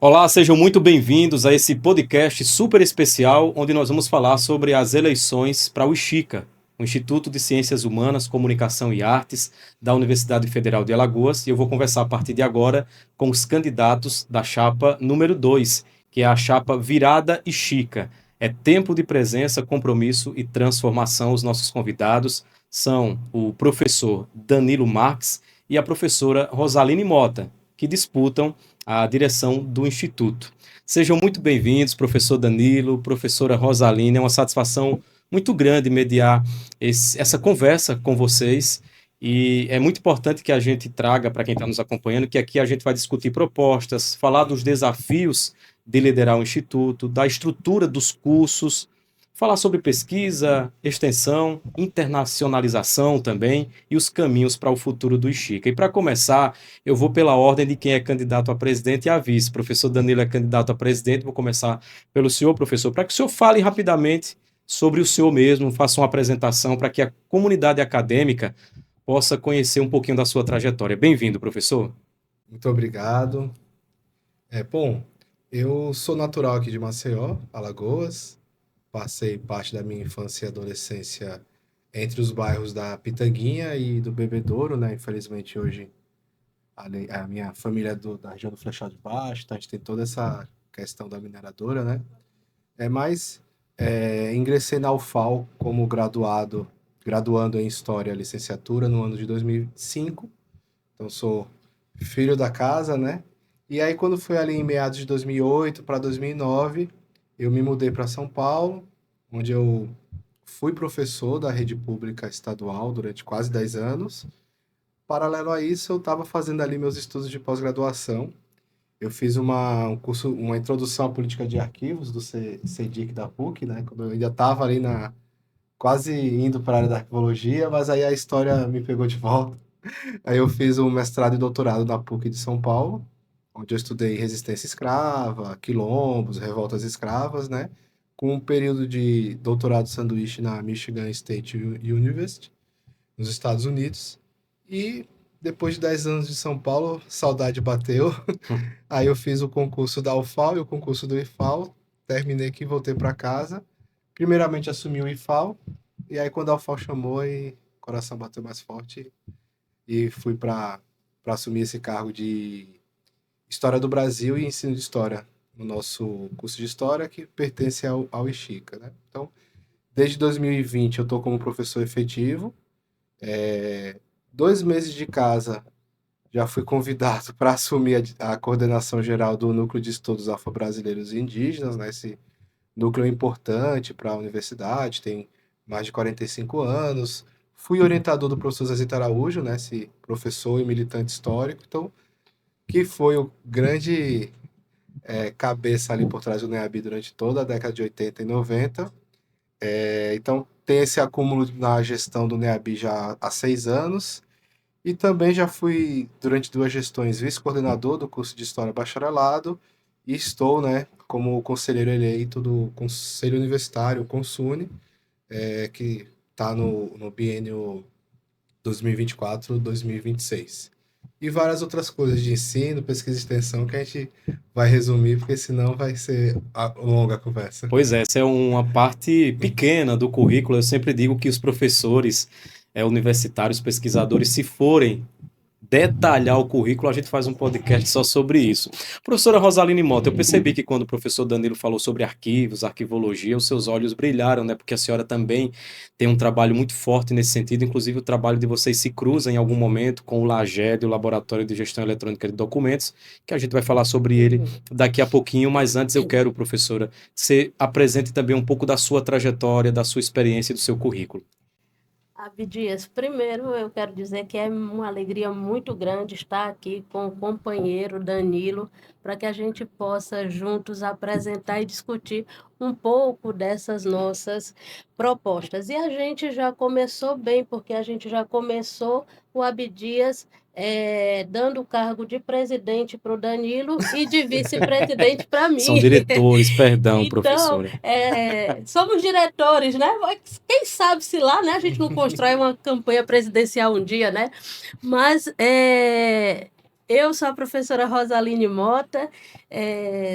Olá, sejam muito bem-vindos a esse podcast super especial, onde nós vamos falar sobre as eleições para o IXICA, o Instituto de Ciências Humanas, Comunicação e Artes da Universidade Federal de Alagoas, e eu vou conversar a partir de agora com os candidatos da chapa número 2, que é a chapa Virada IXICA. É tempo de presença, compromisso e transformação. Os nossos convidados são o professor Danilo Marques e a professora Rosaline Mota, que disputam a direção do Instituto. Sejam muito bem-vindos, professor Danilo, professora Rosaline. É uma satisfação muito grande mediar essa conversa com vocês. E é muito importante que a gente traga para quem está nos acompanhando, que aqui a gente vai discutir propostas, falar dos desafios de liderar o Instituto, da estrutura dos cursos, falar sobre pesquisa, extensão, internacionalização também e os caminhos para o futuro do IXICA. E para começar, eu vou pela ordem de quem é candidato a presidente e a vice. Professor Danilo é candidato a presidente, vou começar pelo senhor, professor, para que o senhor fale rapidamente sobre o senhor mesmo, faça uma apresentação para que a comunidade acadêmica possa conhecer um pouquinho da sua trajetória. Bem-vindo, professor. Muito obrigado. Bom, eu sou natural aqui de Maceió, Alagoas. Passei parte da minha infância e adolescência entre os bairros da Pitanguinha e do Bebedouro, né? Infelizmente hoje a minha família é da região do Flechado de Baixo, então a gente tem toda essa questão da mineradora, né? Ingressei na UFAL como graduando em História, licenciatura, no ano de 2005. Então sou filho da casa, né? E aí quando foi ali em meados de 2008 para 2009, eu me mudei para São Paulo, onde eu fui professor da rede pública estadual durante quase 10 anos. Paralelo a isso, eu estava fazendo ali meus estudos de pós-graduação. Eu fiz um curso, uma introdução à política de arquivos do CEDIC da PUC, né? Quando eu ainda estava ali quase indo para a área da arquivologia, mas aí a história me pegou de volta. Aí eu fiz um mestrado e doutorado na PUC de São Paulo, onde eu estudei resistência escrava, quilombos, revoltas escravas, né? Com um período de doutorado sanduíche na Michigan State University, nos Estados Unidos. E depois de 10 anos de São Paulo, saudade bateu. Aí eu fiz o concurso da UFAL e o concurso do IFAL, terminei aqui, voltei para casa. Primeiramente assumi o IFAL, e aí quando a UFAL chamou, e o coração bateu mais forte, e fui para assumir esse cargo de História do Brasil e Ensino de História no nosso curso de História, que pertence ao IXICA, né? Então, desde 2020 eu estou como professor efetivo. 2 meses de casa já fui convidado para assumir a coordenação geral do Núcleo de Estudos Afro-Brasileiros e Indígenas, né? Esse núcleo é importante para a universidade, tem mais de 45 anos. Fui orientador do professor Zezito Araújo, né? Esse professor e militante histórico, então, que foi o grande cabeça ali por trás do NEAB durante toda a década de 80 e 90. Então, tem esse acúmulo na gestão do NEAB já há 6 anos. E também já fui, durante 2 gestões, vice-coordenador do curso de História Bacharelado e estou, né, como conselheiro eleito do Conselho Universitário, CONSUNE, que está no biênio 2024-2026. E várias outras coisas de ensino, pesquisa e extensão que a gente vai resumir, porque senão vai ser longa a conversa. Pois é, essa é uma parte pequena do currículo. Eu sempre digo que os professores universitários, pesquisadores, se forem detalhar o currículo, a gente faz um podcast só sobre isso. Professora Rosaline Mota, eu percebi que quando o professor Danilo falou sobre arquivos, arquivologia, os seus olhos brilharam, né? Porque a senhora também tem um trabalho muito forte nesse sentido, inclusive o trabalho de vocês se cruza em algum momento com o LAGED, o Laboratório de Gestão Eletrônica de Documentos, que a gente vai falar sobre ele daqui a pouquinho, mas antes eu quero, professora, que você apresente também um pouco da sua trajetória, da sua experiência e do seu currículo. Abdias, primeiro eu quero dizer que é uma alegria muito grande estar aqui com o companheiro Danilo para que a gente possa juntos apresentar e discutir um pouco dessas nossas propostas. E a gente já começou bem, porque a gente já começou o Abdias dando o cargo de presidente para o Danilo e de vice-presidente para São mim. diretores, perdão, Então, professora. somos diretores, né? Mas quem sabe se lá, né, a gente não constrói uma campanha presidencial um dia, né? Mas eu sou a professora Rosaline Mota,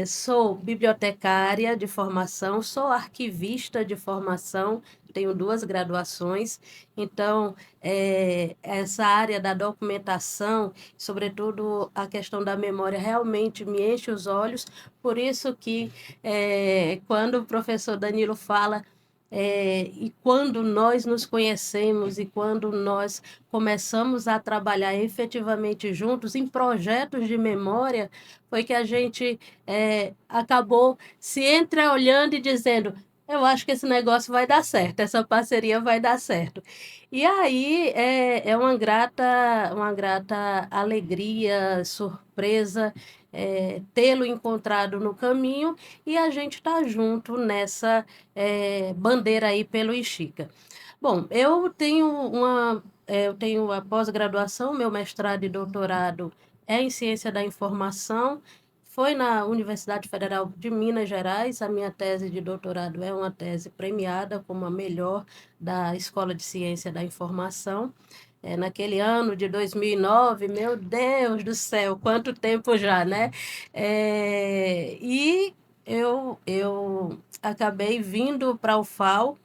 sou bibliotecária de formação, sou arquivista de formação, tenho 2 graduações, então essa área da documentação, sobretudo a questão da memória, realmente me enche os olhos, por isso que quando o professor Danilo fala e quando nós nos conhecemos e quando nós começamos a trabalhar efetivamente juntos em projetos de memória, foi que a gente acabou se entreolhando e dizendo: eu acho que esse negócio vai dar certo, essa parceria vai dar certo. E aí é uma grata alegria, surpresa tê-lo encontrado no caminho e a gente está junto nessa bandeira aí pelo Ixica. Bom, eu tenho a pós-graduação, meu mestrado e doutorado é em ciência da informação, foi na Universidade Federal de Minas Gerais, a minha tese de doutorado é uma tese premiada como a melhor da Escola de Ciência da Informação. Naquele ano de 2009, meu Deus do céu, quanto tempo já, né? E eu acabei vindo para o FAO,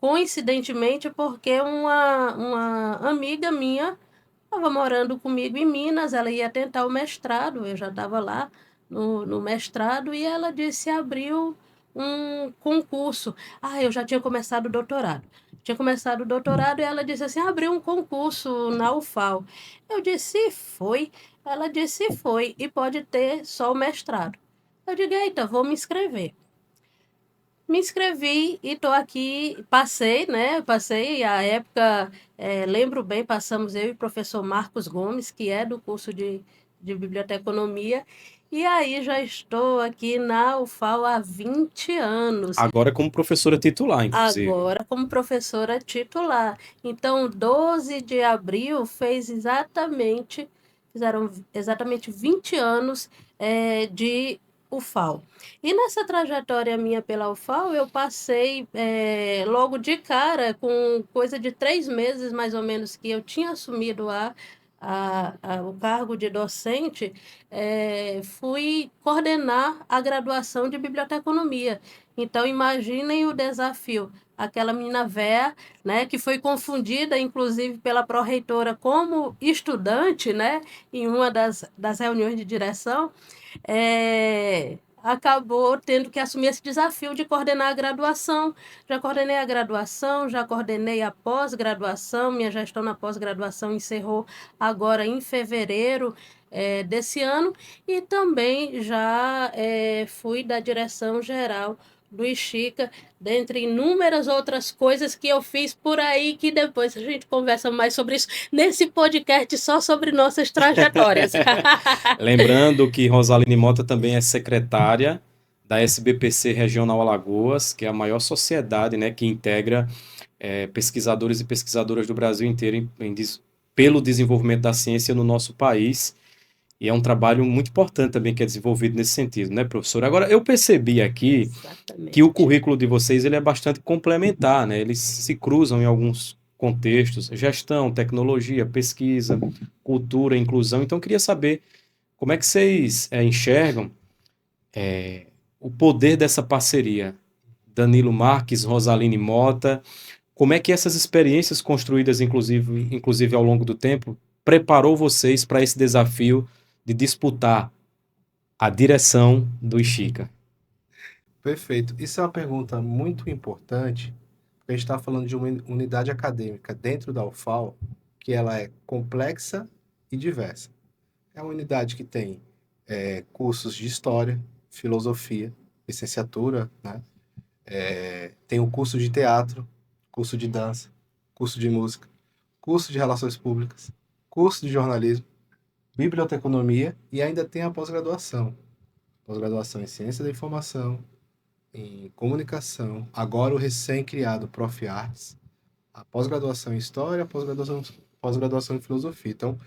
coincidentemente, porque uma amiga minha estava morando comigo em Minas, ela ia tentar o mestrado, eu já estava lá no mestrado, e ela disse, abriu um concurso. Ah, eu já tinha começado o doutorado. Tinha começado o doutorado e ela disse assim, abriu um concurso na UFAL. Eu disse, foi? Ela disse, foi, e pode ter só o mestrado. Eu digo, eita, vou me inscrever. Me inscrevi e estou aqui, passei, né? Passei a época, lembro bem, passamos eu e o professor Marcos Gomes, que é do curso de biblioteconomia, e aí já estou aqui na UFAL há 20 anos, Agora como professora titular, inclusive. agora como professora titular. Então, 12 de abril fizeram exatamente 20 anos de UFAL. E nessa trajetória minha pela UFAL, eu passei logo de cara, com coisa de 3 meses mais ou menos, que eu tinha assumido o cargo de docente, fui coordenar a graduação de biblioteconomia. Então, imaginem o desafio. Aquela menina véia, né, que foi confundida, inclusive, pela pró-reitora como estudante, né, em uma das reuniões de direção, acabou tendo que assumir esse desafio de coordenar a graduação. Já coordenei a graduação, já coordenei a pós-graduação, minha gestão na pós-graduação encerrou agora em fevereiro desse ano, e também já fui da direção geral do Ixica, dentre inúmeras outras coisas que eu fiz por aí, que depois a gente conversa mais sobre isso nesse podcast só sobre nossas trajetórias. Lembrando que Rosaline Mota também é secretária da SBPC Regional Alagoas, que é a maior sociedade, né, que integra pesquisadores e pesquisadoras do Brasil inteiro pelo desenvolvimento da ciência no nosso país. E é um trabalho muito importante também que é desenvolvido nesse sentido, né, professor? Agora, eu percebi aqui que o currículo de vocês ele é bastante complementar, né? Eles se cruzam em alguns contextos, gestão, tecnologia, pesquisa, cultura, inclusão. Então, eu queria saber como é que vocês enxergam o poder dessa parceria? Danilo Marques, Rosaline Mota, como é que essas experiências construídas, inclusive ao longo do tempo, preparou vocês para esse desafio de disputar a direção do Ixica? Perfeito. Isso é uma pergunta muito importante, porque a gente está falando de uma unidade acadêmica dentro da UFAL, que ela é complexa e diversa. É uma unidade que tem cursos de História, Filosofia, licenciatura, né? Tem o curso de Teatro, curso de Dança, curso de Música, curso de Relações Públicas, curso de Jornalismo, Biblioteconomia e ainda tem a pós-graduação. pós-graduação em Ciência da Informação, em Comunicação, agora o recém-criado Prof. Artes, a pós-graduação em História, a pós-graduação em Filosofia. Então,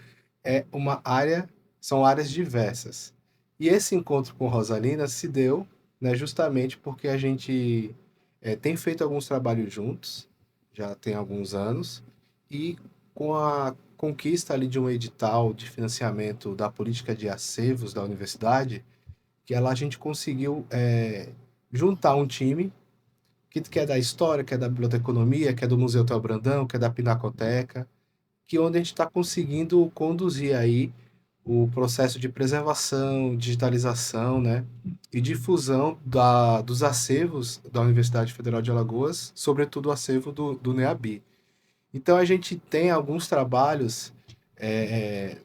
são áreas diversas. E esse encontro com Rosalina se deu, né, justamente porque a gente tem feito alguns trabalhos juntos, já tem alguns anos, e com a conquista ali de um edital de financiamento da política de acervos da universidade, a gente conseguiu juntar um time que é da história, que é da biblioteconomia, que é do Museu Théo Brandão, que é da Pinacoteca, onde a gente está conseguindo conduzir aí o processo de preservação, digitalização, né, e difusão dos acervos da Universidade Federal de Alagoas, sobretudo o acervo do NEABI. Então a gente tem alguns trabalhos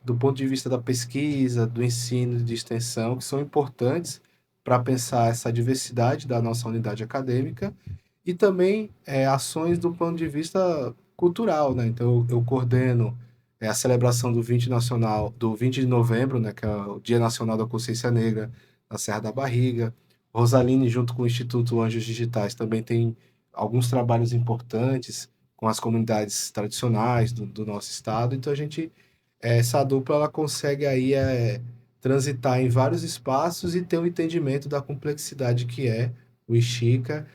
do ponto de vista da pesquisa, do ensino e de extensão, que são importantes para pensar essa diversidade da nossa unidade acadêmica e também ações do ponto de vista cultural, né? Então eu coordeno a celebração do 20 de novembro, né, que é o Dia Nacional da Consciência Negra, na Serra da Barriga. Rosaline, junto com o Instituto Anjos Digitais, também tem alguns trabalhos importantes com as comunidades tradicionais do nosso estado. Então essa dupla ela consegue aí transitar em vários espaços e ter um entendimento da complexidade que é o Ixika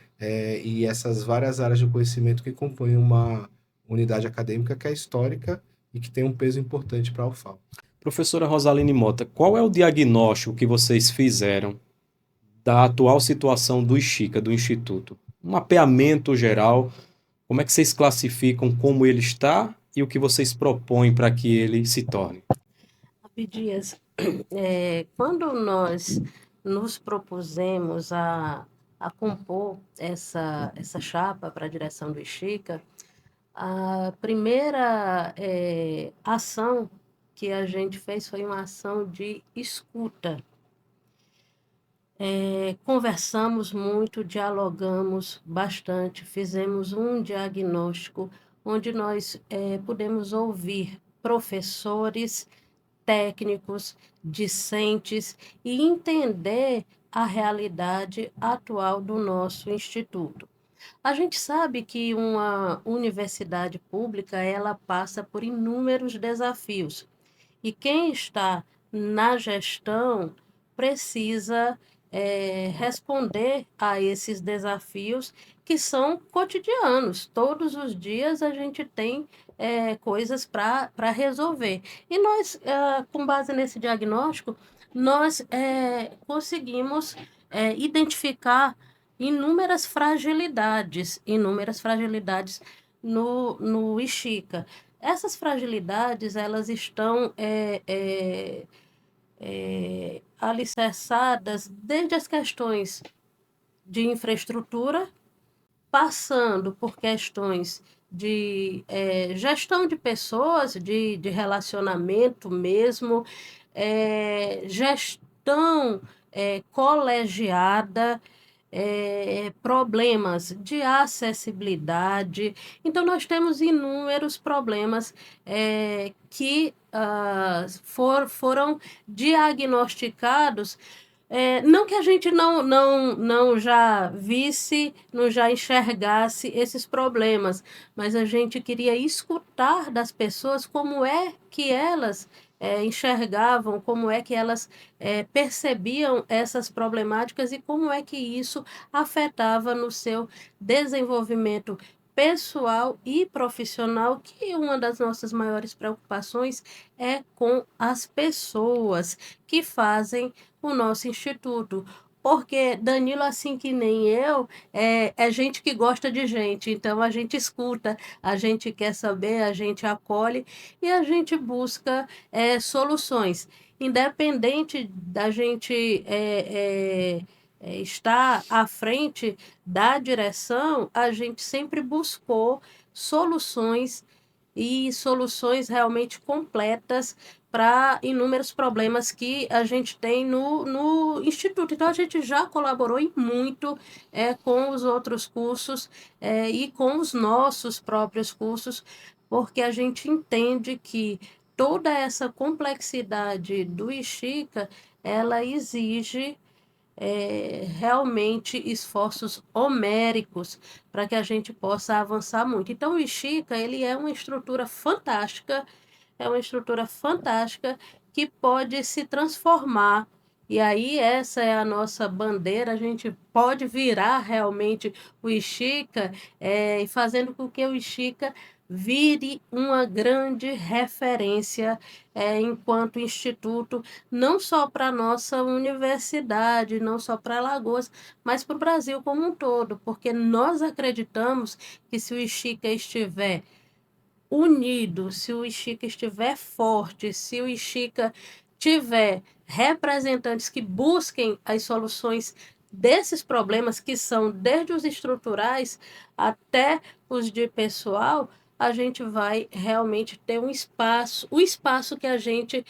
e essas várias áreas de conhecimento que compõem uma unidade acadêmica que é histórica e que tem um peso importante para a UFAL. Professora Rosaline Mota, qual é o diagnóstico que vocês fizeram da atual situação do Ixika, do Instituto? Um mapeamento geral, como é que vocês classificam como ele está e o que vocês propõem para que ele se torne? Abdias, quando nós nos propusemos a compor essa chapa para a direção do Ixika, a primeira ação que a gente fez foi uma ação de escuta. Conversamos muito, dialogamos bastante, fizemos um diagnóstico onde nós pudemos ouvir professores, técnicos, discentes e entender a realidade atual do nosso instituto. A gente sabe que uma universidade pública, ela passa por inúmeros desafios. E quem está na gestão precisa responder a esses desafios que são cotidianos. Todos os dias a gente tem coisas para resolver. E nós, com base nesse diagnóstico, nós conseguimos identificar inúmeras fragilidades no Ixika. Essas fragilidades, elas estão alicerçadas desde as questões de infraestrutura, passando por questões de gestão de pessoas, de relacionamento mesmo, gestão colegiada, problemas de acessibilidade. Então, nós temos inúmeros problemas que foram diagnosticados. Não que a gente não já visse, não já enxergasse esses problemas, mas a gente queria escutar das pessoas como é que elas enxergavam, como é que elas percebiam essas problemáticas e como é que isso afetava no seu desenvolvimento pessoal e profissional, que uma das nossas maiores preocupações é com as pessoas que fazem o nosso instituto. Porque Danilo, assim que nem eu, é gente que gosta de gente, então a gente escuta, a gente quer saber, a gente acolhe e a gente busca soluções. Independente da gente estar à frente da direção, a gente sempre buscou soluções e soluções realmente completas para inúmeros problemas que a gente tem no Instituto. Então, a gente já colaborou e muito com os outros cursos e com os nossos próprios cursos, porque a gente entende que toda essa complexidade do Ixika, ela exige realmente esforços homéricos para que a gente possa avançar muito. Então, o Ishica, ele é uma estrutura fantástica, que pode se transformar. E aí, essa é a nossa bandeira, a gente pode virar realmente o Ishica, e fazendo com que o Ishica vire uma grande referência enquanto instituto, não só para a nossa universidade, não só para Alagoas, mas para o Brasil como um todo, porque nós acreditamos que se o Ishica estiver unido, se o Ishica estiver forte, se o Ishica tiver representantes que busquem as soluções desses problemas que são desde os estruturais até os de pessoal, a gente vai realmente ter um espaço, o espaço que a gente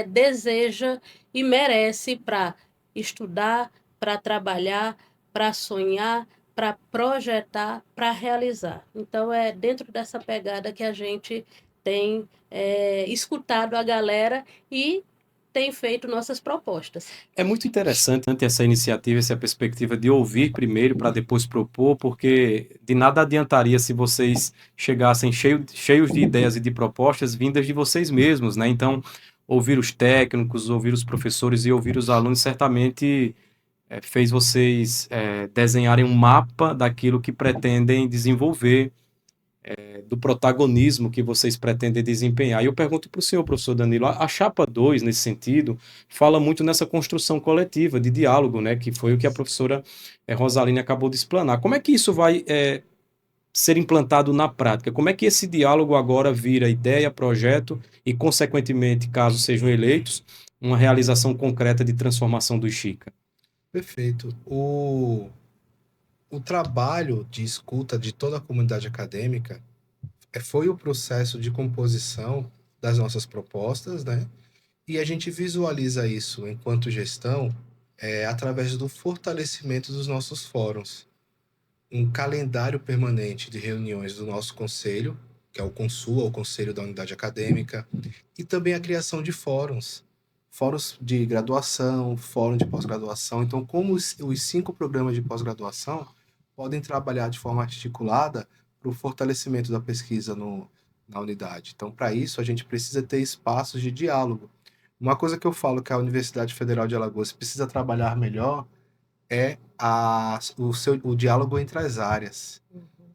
deseja e merece para estudar, para trabalhar, para sonhar, para projetar, para realizar. Então, é dentro dessa pegada que a gente tem escutado a galera e tem feito nossas propostas. É muito interessante essa iniciativa, essa perspectiva de ouvir primeiro para depois propor, porque de nada adiantaria se vocês chegassem cheios de ideias e de propostas vindas de vocês mesmos, né? Então, ouvir os técnicos, ouvir os professores e ouvir os alunos certamente fez vocês desenharem um mapa daquilo que pretendem desenvolver, do protagonismo que vocês pretendem desempenhar. E eu pergunto para o senhor, professor Danilo, a chapa 2 nesse sentido, fala muito nessa construção coletiva, de diálogo, né, que foi o que a professora Rosaline acabou de explanar. Como é que isso vai ser implantado na prática? Como é que esse diálogo agora vira ideia, projeto e, consequentemente, caso sejam eleitos, uma realização concreta de transformação do Ishica? Perfeito. O trabalho de escuta de toda a comunidade acadêmica foi o processo de composição das nossas propostas, né? E a gente visualiza isso enquanto gestão através do fortalecimento dos nossos fóruns. Um calendário permanente de reuniões do nosso conselho, que é o CONSUA, o Conselho da Unidade Acadêmica, e também a criação de fóruns. Fóruns de graduação, fórum de pós-graduação. Então, como os 5 programas de pós-graduação podem trabalhar de forma articulada para o fortalecimento da pesquisa na unidade. Então, para isso, a gente precisa ter espaços de diálogo. Uma coisa que eu falo que a Universidade Federal de Alagoas precisa trabalhar melhor é o diálogo entre as áreas.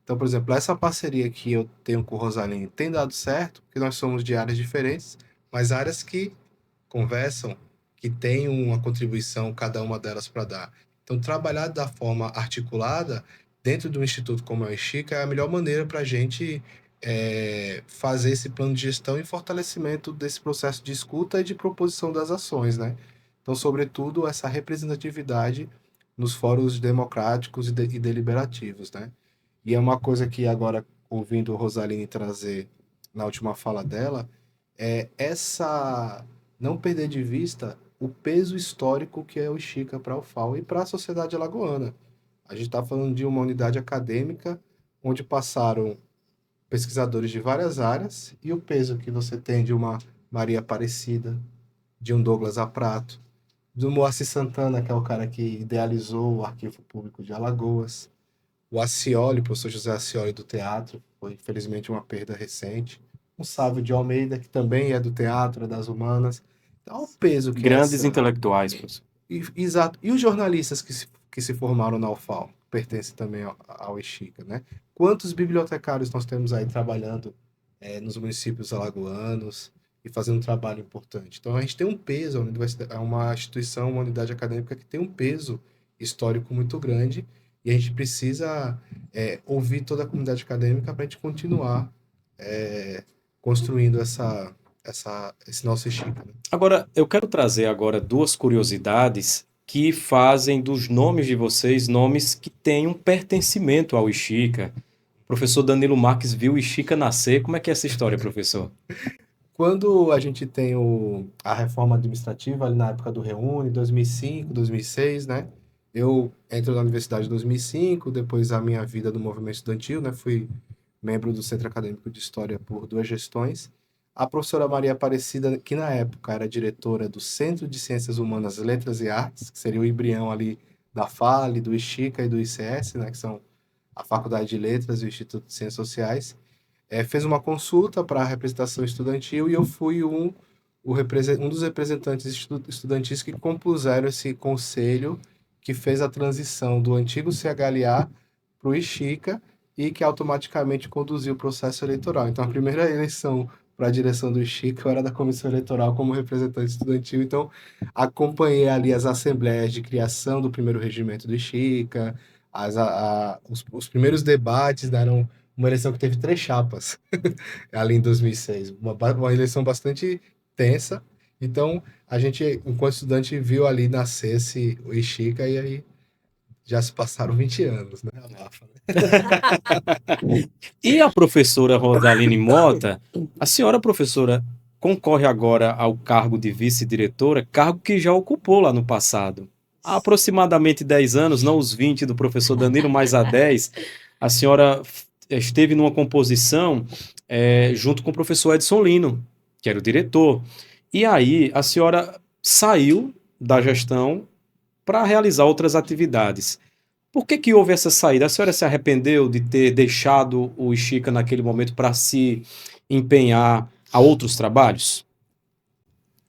Então, por exemplo, essa parceria que eu tenho com o Rosaline tem dado certo, porque nós somos de áreas diferentes, mas áreas que conversam, que têm uma contribuição, cada uma delas para dar. Então, trabalhar da forma articulada dentro de um instituto como é o Ishica é a melhor maneira para a gente fazer esse plano de gestão e fortalecimento desse processo de escuta e de proposição das ações, né? Então, sobretudo, essa representatividade nos fóruns democráticos e deliberativos, né? E é uma coisa que agora, ouvindo Rosaline trazer na última fala dela, não perder de vista o peso histórico que é o Ishica para a UFAL e para a sociedade alagoana. A gente está falando de uma unidade acadêmica onde passaram pesquisadores de várias áreas e o peso que você tem de uma Maria Aparecida, de um Douglas Aprato, do Moacir Santana, que é o cara que idealizou o Arquivo Público de Alagoas, o Acioli, o professor José Acioli do teatro, foi infelizmente uma perda recente, o Sávio de Almeida, que também é do teatro, é das humanas. Então, o peso que Grandes intelectuais, professor. Exato. E os jornalistas que se formaram na UFAL, pertencem também ao Ishica, né? Quantos bibliotecários nós temos aí trabalhando nos municípios alagoanos e fazendo um trabalho importante? Então, a gente tem um peso, é uma instituição, uma unidade acadêmica que tem um peso histórico muito grande e a gente precisa ouvir toda a comunidade acadêmica para a gente continuar construindo esse nosso Ishica. Né? Agora, eu quero trazer agora 2 curiosidades que fazem dos nomes de vocês nomes que têm um pertencimento ao Ishica. O professor Danilo Marques viu o Ishica nascer. Como é que é essa história, professor? Quando a gente tem a reforma administrativa, ali na época do Reúne, 2005, 2006, né? Eu entro na universidade em 2005, depois a minha vida no movimento estudantil, né? Fui membro do Centro Acadêmico de História por 2 gestões. A professora Maria Aparecida, que na época era diretora do Centro de Ciências Humanas, Letras e Artes, que seria o embrião ali da FALE, do IXICA e do ICS, né, que são a Faculdade de Letras e o Instituto de Ciências Sociais, fez uma consulta para a representação estudantil e eu fui um dos representantes estudantis que compuseram esse conselho que fez a transição do antigo CHLA para o IXICA e que automaticamente conduziu o processo eleitoral. Então, a primeira eleição para a direção do IXICA eu era da comissão eleitoral como representante estudantil, então acompanhei ali as assembleias de criação do primeiro regimento do IXICA, os primeiros debates, deram uma eleição que teve 3 chapas ali em 2006, uma eleição bastante tensa. Então, a gente, enquanto estudante, viu ali nascer o IXICA e aí já se passaram 20 anos, né? E a professora Rosaline Mota, a senhora professora concorre agora ao cargo de vice-diretora, cargo que já ocupou lá no passado. Há aproximadamente 10 anos, não os 20 do professor Danilo, mas há 10, a senhora esteve numa composição junto com o professor Edson Lino, que era o diretor. E aí a senhora saiu da gestão para realizar outras atividades. Por que houve essa saída? A senhora se arrependeu de ter deixado o IXICA naquele momento para se empenhar a outros trabalhos?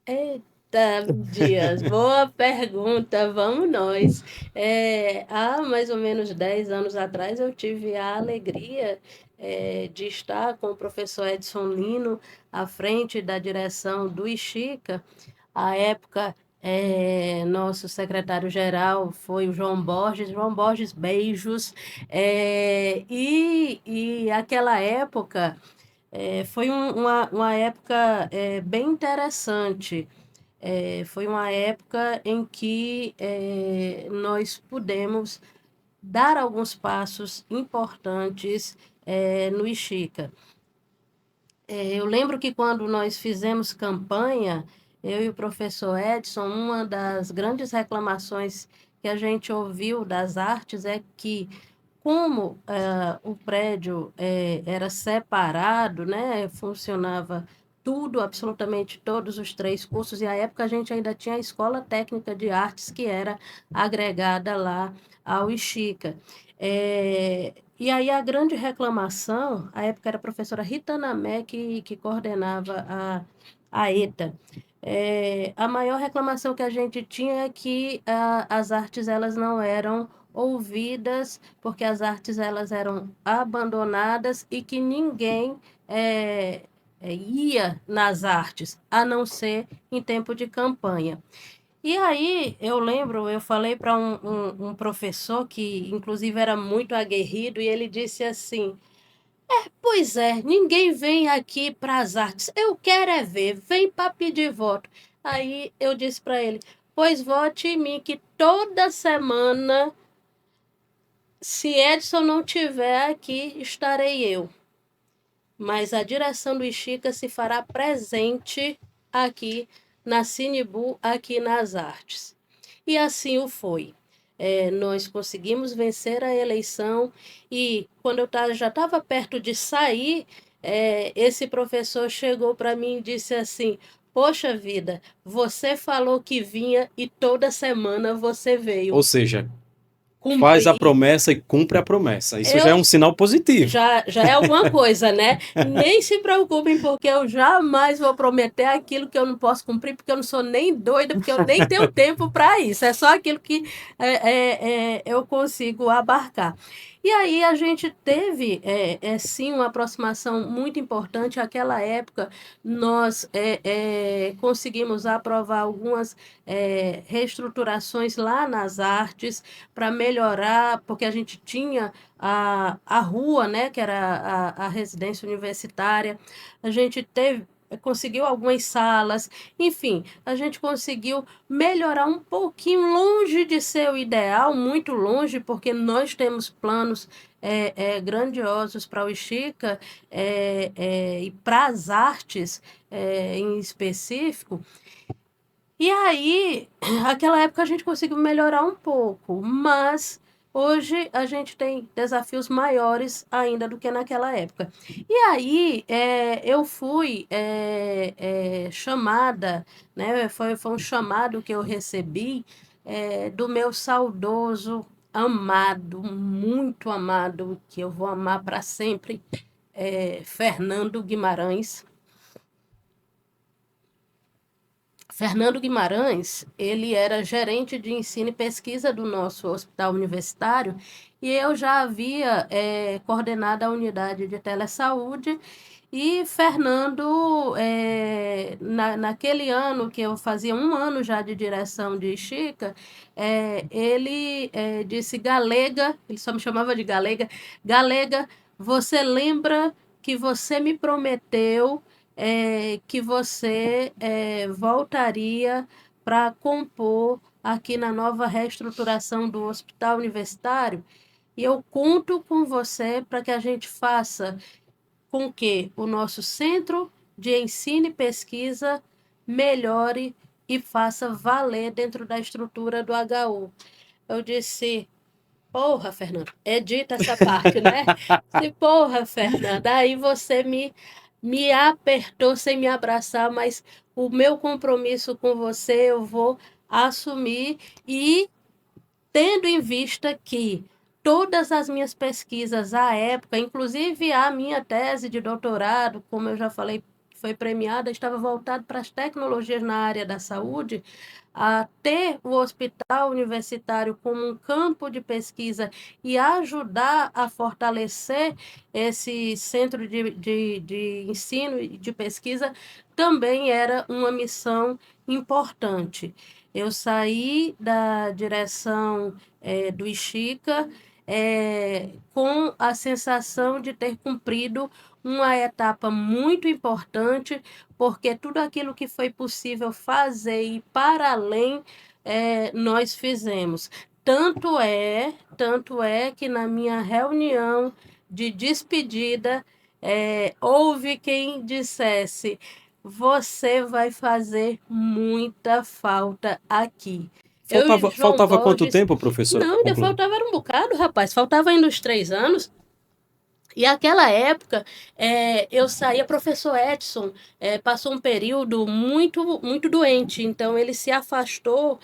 Eita, Dias, boa pergunta, vamos nós. Há mais ou menos 10 anos atrás eu tive a alegria de estar com o professor Edson Lino à frente da direção do IXICA. À época, nosso secretário-geral foi o João Borges. João Borges, beijos. E aquela época foi uma época bem interessante. Foi uma época em que nós pudemos dar alguns passos importantes no IXICA. Eu lembro que quando nós fizemos campanha, eu e o professor Edson, uma das grandes reclamações que a gente ouviu das artes é que, como o prédio era separado, né, funcionava tudo, absolutamente todos os 3 cursos, e à época a gente ainda tinha a Escola Técnica de Artes, que era agregada lá ao IXICA. E aí a grande reclamação, à época era a professora Rita Namé que coordenava a ETA. A maior reclamação que a gente tinha é que as artes elas não eram ouvidas, porque as artes elas eram abandonadas e que ninguém ia nas artes, a não ser em tempo de campanha. E aí, eu lembro, eu falei para um professor que, inclusive, era muito aguerrido, e ele disse assim: pois é, ninguém vem aqui para as artes, eu quero é ver, vem para pedir voto. Aí eu disse para ele: pois vote em mim, que toda semana, se Edson não estiver aqui, estarei eu. Mas a direção do IXICA se fará presente aqui na Cinebu, aqui nas artes. E assim o foi. Nós conseguimos vencer a eleição e quando eu já estava perto de sair, esse professor chegou para mim e disse assim: poxa vida, você falou que vinha e toda semana você veio. Ou seja, cumprir. Faz a promessa e cumpre a promessa. Isso já é um sinal positivo. Já é alguma coisa, né? Nem se preocupem, porque eu jamais vou prometer aquilo que eu não posso cumprir, porque eu não sou nem doida, porque eu nem tenho tempo para isso. É só aquilo que eu consigo abarcar. E aí a gente teve, sim, uma aproximação muito importante. Naquela época, nós conseguimos aprovar algumas reestruturações lá nas artes para melhorar, porque a gente tinha a rua, né, que era a residência universitária. A gente conseguiu algumas salas, enfim, a gente conseguiu melhorar um pouquinho, longe de ser o ideal, muito longe, porque nós temos planos grandiosos para o IXICA e para as artes em específico. E aí, naquela época a gente conseguiu melhorar um pouco, mas Hoje a gente tem desafios maiores ainda do que naquela época. E aí eu fui chamada, né? Foi um chamado que eu recebi do meu saudoso, amado, muito amado, que eu vou amar para sempre, Fernando Guimarães. Fernando Guimarães, ele era gerente de ensino e pesquisa do nosso hospital universitário e eu já havia coordenado a unidade de telesaúde e Fernando, naquele ano que eu fazia 1 ano já de direção de Chica, ele disse, Galega, ele só me chamava de Galega, Galega, você lembra que você me prometeu que você voltaria para compor aqui na nova reestruturação do hospital universitário, e eu conto com você para que a gente faça com que o nosso centro de ensino e pesquisa melhore e faça valer dentro da estrutura do HU. Eu disse, porra, Fernanda, edita essa parte, né? Se porra, Fernanda, aí você me apertou sem me abraçar, mas o meu compromisso com você eu vou assumir e tendo em vista que todas as minhas pesquisas à época, inclusive a minha tese de doutorado, como eu já falei, foi premiada, estava voltada para as tecnologias na área da saúde, a ter o hospital universitário como um campo de pesquisa e ajudar a fortalecer esse centro de ensino e de pesquisa, também era uma missão importante. Eu saí da direção do IXICA com a sensação de ter cumprido uma etapa muito importante, porque tudo aquilo que foi possível fazer e para além, nós fizemos. Tanto é que na minha reunião de despedida, houve quem dissesse: você vai fazer muita falta aqui. Eu e João Faltava quanto Borges, tempo, professora, para não, ainda concluir? faltava era um bocado, rapaz, faltava ainda uns 3 anos. E aquela época, eu saía, professor Edson passou um período muito doente, então ele se afastou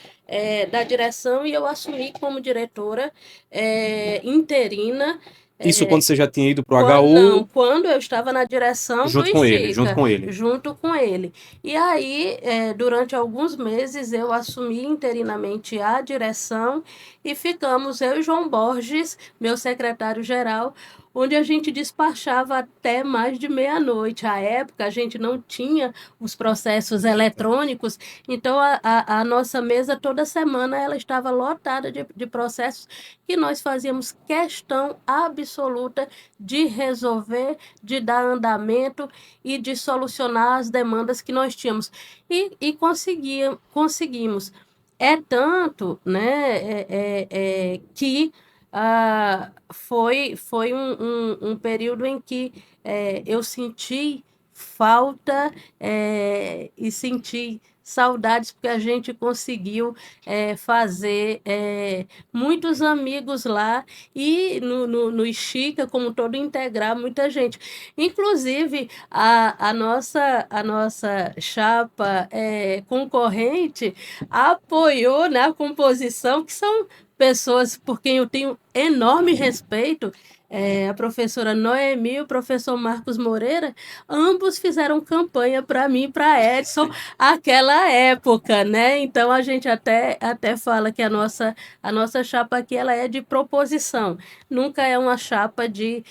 da direção e eu assumi como diretora interina. Isso quando você já tinha ido para o Não, HU, quando eu estava na direção do junto IXICA, com ele. junto com ele. E aí, durante alguns meses, eu assumi interinamente a direção e ficamos eu e João Borges, meu secretário-geral, onde a gente despachava até mais de meia-noite. À época, a gente não tinha os processos eletrônicos, então a nossa mesa toda semana ela estava lotada de processos que nós fazíamos questão absoluta de resolver, de dar andamento e de solucionar as demandas que nós tínhamos. E conseguimos. É tanto, né, que foi um período em que eu senti falta e senti saudades, porque a gente conseguiu fazer muitos amigos lá e no Xica, como todo, integrar muita gente. Inclusive, a nossa chapa concorrente apoiou na composição, que são pessoas por quem eu tenho enorme respeito, a professora Noemi e o professor Marcos Moreira, ambos fizeram campanha para mim e para Edson aquela época, né? Então a gente até fala que a nossa chapa aqui ela é de proposição, nunca é uma chapa de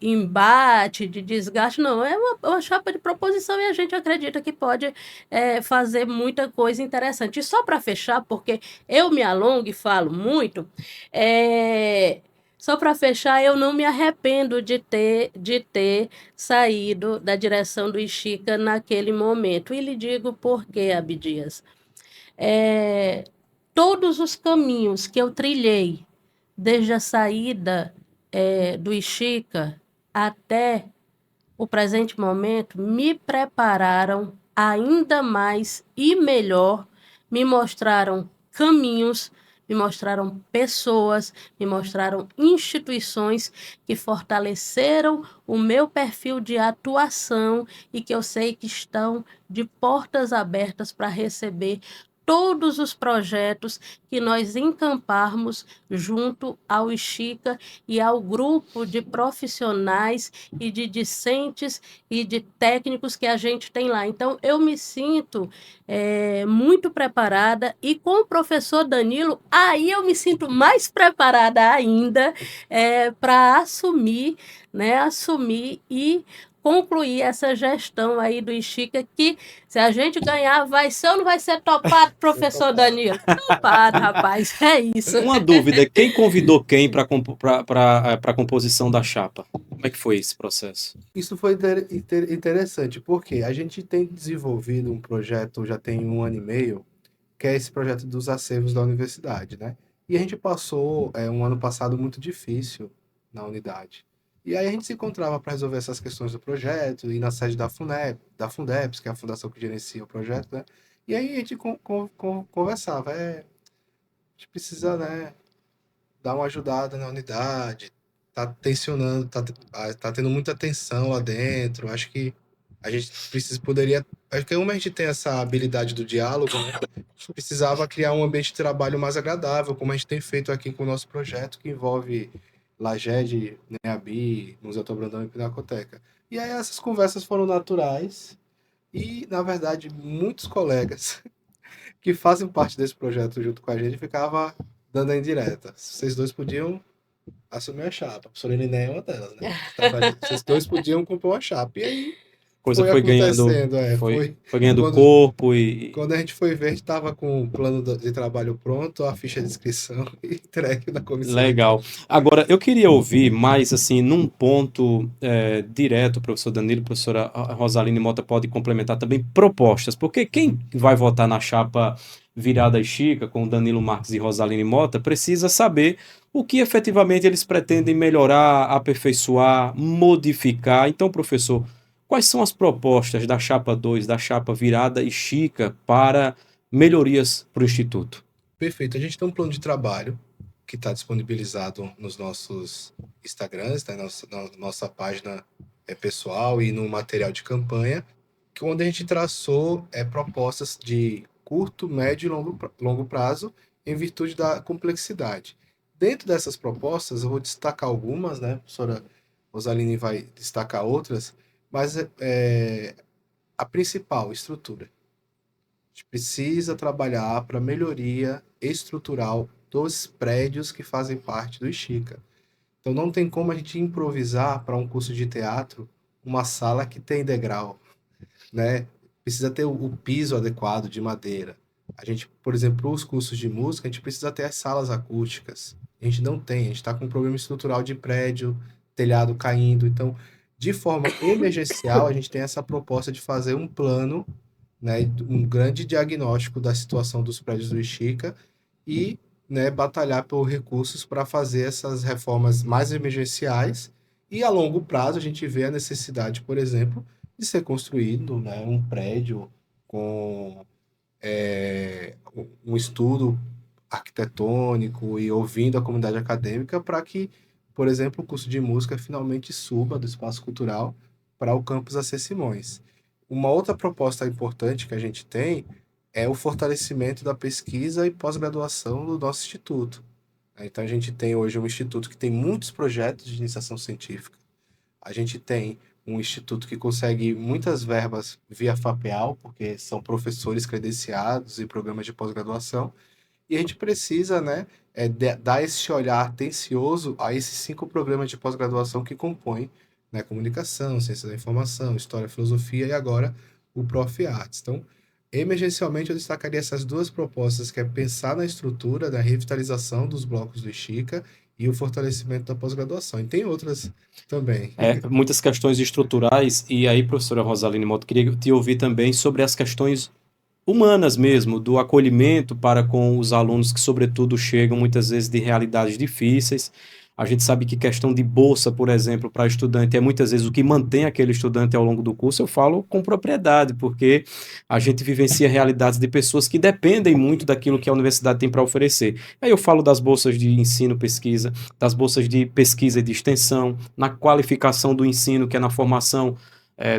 embate, de desgaste, não, é uma chapa de proposição e a gente acredita que pode fazer muita coisa interessante. E só para fechar, porque eu me alongo e falo muito, só para fechar, eu não me arrependo de ter saído da direção do IXICA naquele momento. E lhe digo por quê, Abdias. Todos os caminhos que eu trilhei, desde a saída do IXICA até o presente momento, me prepararam ainda mais e melhor, me mostraram caminhos, me mostraram pessoas, me mostraram instituições que fortaleceram o meu perfil de atuação e que eu sei que estão de portas abertas para receber todos os projetos que nós encamparmos junto ao IXICA e ao grupo de profissionais e de discentes e de técnicos que a gente tem lá. Então, eu me sinto muito preparada e com o professor Danilo, aí eu me sinto mais preparada ainda para assumir, né, assumir e concluir essa gestão aí do IXICA, que se a gente ganhar, vai ser ou não vai ser topado, professor Danilo? Topado, rapaz, é isso. Uma dúvida, quem convidou quem para a composição da chapa? Como é que foi esse processo? Isso foi interessante, porque a gente tem desenvolvido um projeto já tem 1 ano e meio, que é esse projeto dos acervos da universidade, né? E a gente passou um ano passado muito difícil na unidade. E aí a gente se encontrava para resolver essas questões do projeto, ir na sede da Fundeps, que é a fundação que gerencia o projeto, né? E aí a gente conversava, a gente precisa, né, dar uma ajudada na unidade, tá tensionando, tá tendo muita tensão lá dentro, acho que a gente poderia, acho que como a gente tem essa habilidade do diálogo, né, a gente precisava criar um ambiente de trabalho mais agradável, como a gente tem feito aqui com o nosso projeto, que envolve Laged, NEABI, Museu Tom Brandão e Pinacoteca. E aí essas conversas foram naturais e, na verdade, muitos colegas que fazem parte desse projeto junto com a gente ficavam dando a indireta. Vocês dois podiam assumir a chapa. A professora Liné é uma delas, né? Vocês dois podiam compor uma chapa. E aí Coisa foi foi ganhando, acontecendo. foi ganhando corpo e Quando a gente foi ver, a gente estava com o plano de trabalho pronto, a ficha de inscrição e entregue na comissão. legal. Agora, eu queria ouvir mais, assim, num ponto direto, professor Danilo, professora Rosaline Mota pode complementar também propostas, porque quem vai votar na chapa virada IXICA, com Danilo Marques e Rosaline Mota, precisa saber o que efetivamente eles pretendem melhorar, aperfeiçoar, modificar. Então, professor, quais são as propostas da chapa 2, da chapa virada IXICA para melhorias para o Instituto? Perfeito. A gente tem um plano de trabalho que está disponibilizado nos nossos Instagrams, né, na nossa página pessoal e no material de campanha, onde a gente traçou propostas de curto, médio e longo prazo em virtude da complexidade. Dentro dessas propostas, eu vou destacar algumas, né? A professora Rosaline vai destacar outras, mas a principal, estrutura. A gente precisa trabalhar para melhoria estrutural dos prédios que fazem parte do IXICA. Então não tem como a gente improvisar para um curso de teatro uma sala que tem degrau, né? Precisa ter o piso adequado de madeira. A gente, por exemplo, os cursos de música, a gente precisa ter as salas acústicas. A gente não tem, a gente está com um problema estrutural de prédio, telhado caindo. Então, de forma emergencial, a gente tem essa proposta de fazer um plano, né, um grande diagnóstico da situação dos prédios do IXICA e, né, batalhar por recursos para fazer essas reformas mais emergenciais. E a longo prazo, a gente vê a necessidade, por exemplo, de ser construído, né, um prédio com um estudo arquitetônico e ouvindo a comunidade acadêmica para que, por exemplo, o curso de música finalmente suba do espaço cultural para o campus AC Simões. Uma outra proposta importante que a gente tem é o fortalecimento da pesquisa e pós-graduação do nosso instituto. Então, a gente tem hoje um instituto que tem muitos projetos de iniciação científica. A gente tem um instituto que consegue muitas verbas via FAPEAL, porque são professores credenciados em programas de pós-graduação, e a gente precisa, né, dar esse olhar atencioso a esses 5 programas de pós-graduação que compõem, né, comunicação, ciência da informação, história, filosofia e agora o Prof. Artes. Então, emergencialmente eu destacaria essas 2 propostas, que é pensar na estrutura da revitalização dos blocos do IXICA e o fortalecimento da pós-graduação. E tem outras também. Muitas questões estruturais, e aí, professora Rosaline Mota, queria te ouvir também sobre as questões humanas mesmo, do acolhimento para com os alunos que, sobretudo, chegam muitas vezes de realidades difíceis. A gente sabe que questão de bolsa, por exemplo, para estudante é muitas vezes o que mantém aquele estudante ao longo do curso. Eu falo com propriedade, porque a gente vivencia realidades de pessoas que dependem muito daquilo que a universidade tem para oferecer. Aí eu falo das bolsas de ensino, pesquisa, das bolsas de pesquisa e de extensão, na qualificação do ensino, que é na formação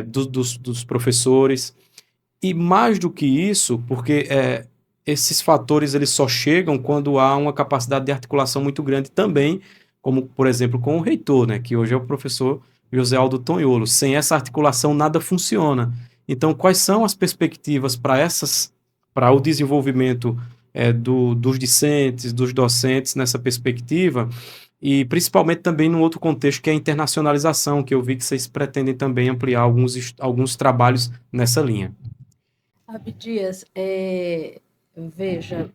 dos professores. E mais do que isso, porque esses fatores eles só chegam quando há uma capacidade de articulação muito grande também, como, por exemplo, com o reitor, né, que hoje é o professor José Aldo Tonholo. Sem essa articulação, nada funciona. Então, quais são as perspectivas para o desenvolvimento dos discentes, dos docentes nessa perspectiva? E principalmente também num outro contexto que é a internacionalização, que eu vi que vocês pretendem também ampliar alguns trabalhos nessa linha. Abdias, veja,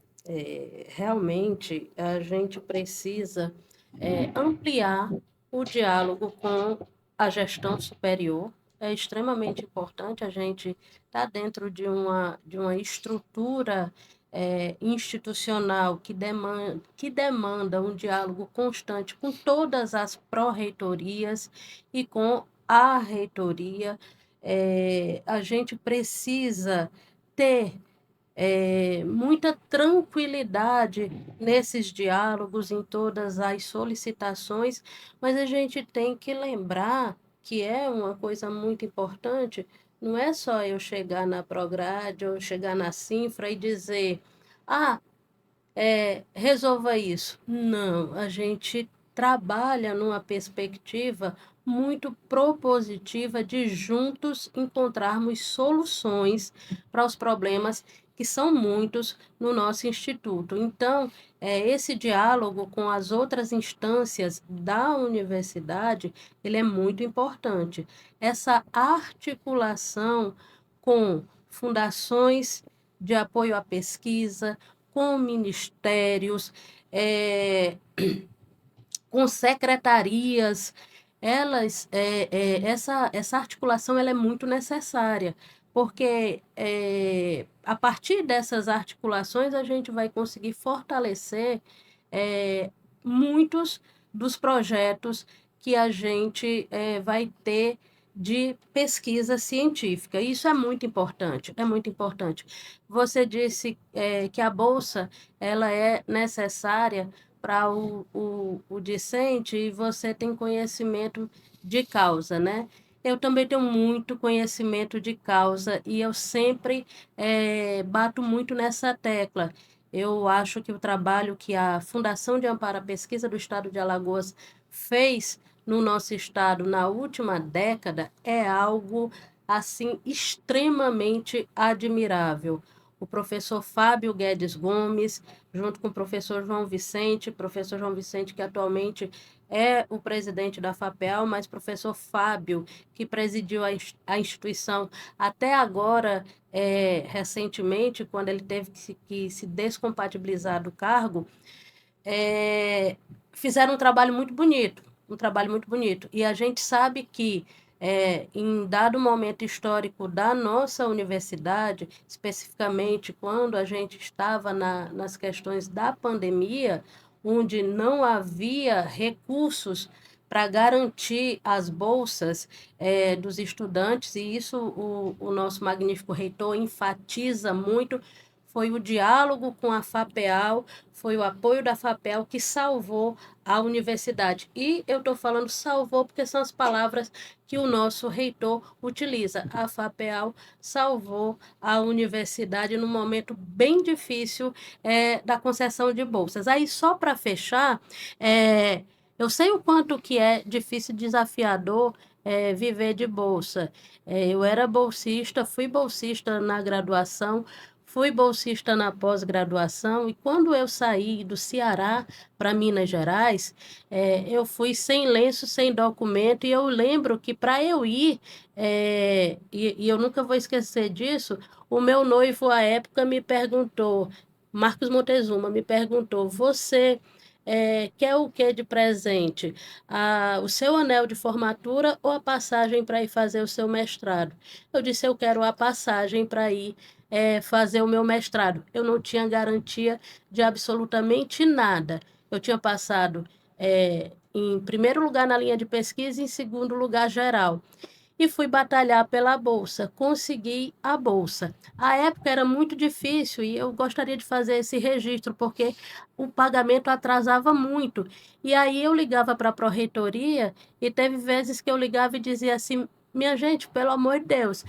realmente a gente precisa ampliar o diálogo com a gestão superior. É extremamente importante a gente estar dentro de uma estrutura institucional que demanda um diálogo constante com todas as pró-reitorias e com a reitoria. A gente precisa ter muita tranquilidade nesses diálogos, em todas as solicitações, mas a gente tem que lembrar que é uma coisa muito importante, não é só eu chegar na Prograde ou chegar na Sinfra e dizer, resolva isso. Não, a gente trabalha numa perspectiva muito propositiva de juntos encontrarmos soluções para os problemas que são muitos no nosso instituto. Então, esse diálogo com as outras instâncias da universidade, ele é muito importante. Essa articulação com fundações de apoio à pesquisa, com ministérios, com secretarias, essa articulação ela é muito necessária, porque a partir dessas articulações a gente vai conseguir fortalecer muitos dos projetos que a gente vai ter de pesquisa científica. Isso é muito importante, é muito importante. Você disse que a bolsa ela é necessária para o discente e você tem conhecimento de causa, né? Eu também tenho muito conhecimento de causa e eu sempre bato muito nessa tecla. Eu acho que o trabalho que a Fundação de Amparo à Pesquisa do Estado de Alagoas fez no nosso estado na última década é algo assim extremamente admirável. O professor Fábio Guedes Gomes, junto com o professor João Vicente que atualmente é o presidente da FAPEAL, mas professor Fábio, que presidiu a instituição até agora, recentemente, quando ele teve que se descompatibilizar do cargo, fizeram um trabalho muito bonito, E a gente sabe que, em dado momento histórico da nossa universidade, especificamente quando a gente estava nas questões da pandemia, onde não havia recursos para garantir as bolsas dos estudantes, e isso o nosso magnífico reitor enfatiza muito, foi o diálogo com a FAPEAL, foi o apoio da FAPEAL que salvou a universidade. E eu estou falando salvou porque são as palavras que o nosso reitor utiliza. A FAPEAL salvou a universidade num momento bem difícil da concessão de bolsas. Aí, só para fechar, eu sei o quanto que é difícil, desafiador, viver de bolsa. Eu era bolsista, fui bolsista na graduação, fui bolsista na pós-graduação e quando eu saí do Ceará para Minas Gerais, eu fui sem lenço, sem documento, e eu lembro que para eu ir, e eu nunca vou esquecer disso, o meu noivo à época me perguntou, Marcos Montezuma me perguntou, você quer o que de presente? O seu anel de formatura ou a passagem para ir fazer o seu mestrado? Eu disse, eu quero a passagem para ir fazer o meu mestrado. Eu não tinha garantia de absolutamente nada. Eu tinha passado em primeiro lugar na linha de pesquisa e em segundo lugar geral. E fui batalhar pela bolsa, consegui a bolsa. A época era muito difícil e eu gostaria de fazer esse registro, porque o pagamento atrasava muito. E aí eu ligava para a pró-reitoria e teve vezes que eu ligava e dizia assim, minha gente, pelo amor de Deus,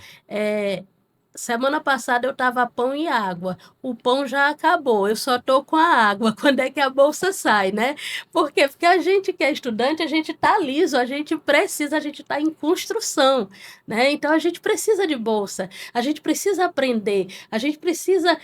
semana passada eu estava pão e água. O pão já acabou, eu só estou com a água. Quando é que a bolsa sai, né? Por quê? Porque a gente que é estudante, a gente está liso, a gente está em construção, né? Então a gente precisa de bolsa, a gente precisa aprender, a gente precisa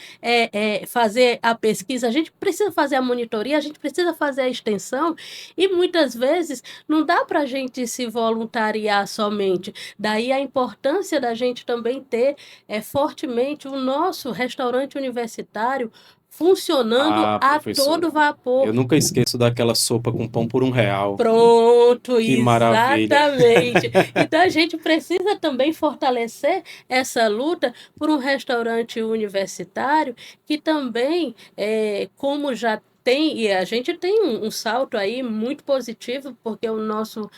fazer a pesquisa, a gente precisa fazer a monitoria, a gente precisa fazer a extensão, e muitas vezes não dá para a gente se voluntariar somente. Daí a importância da gente também ter fortemente o nosso restaurante universitário funcionando a professora, todo vapor. eu nunca esqueço daquela sopa com pão por R$1. Pronto, Que maravilha. exatamente. Então a gente precisa também fortalecer essa luta por um restaurante universitário que também, como já tem, e a gente tem um salto aí muito positivo, porque o nosso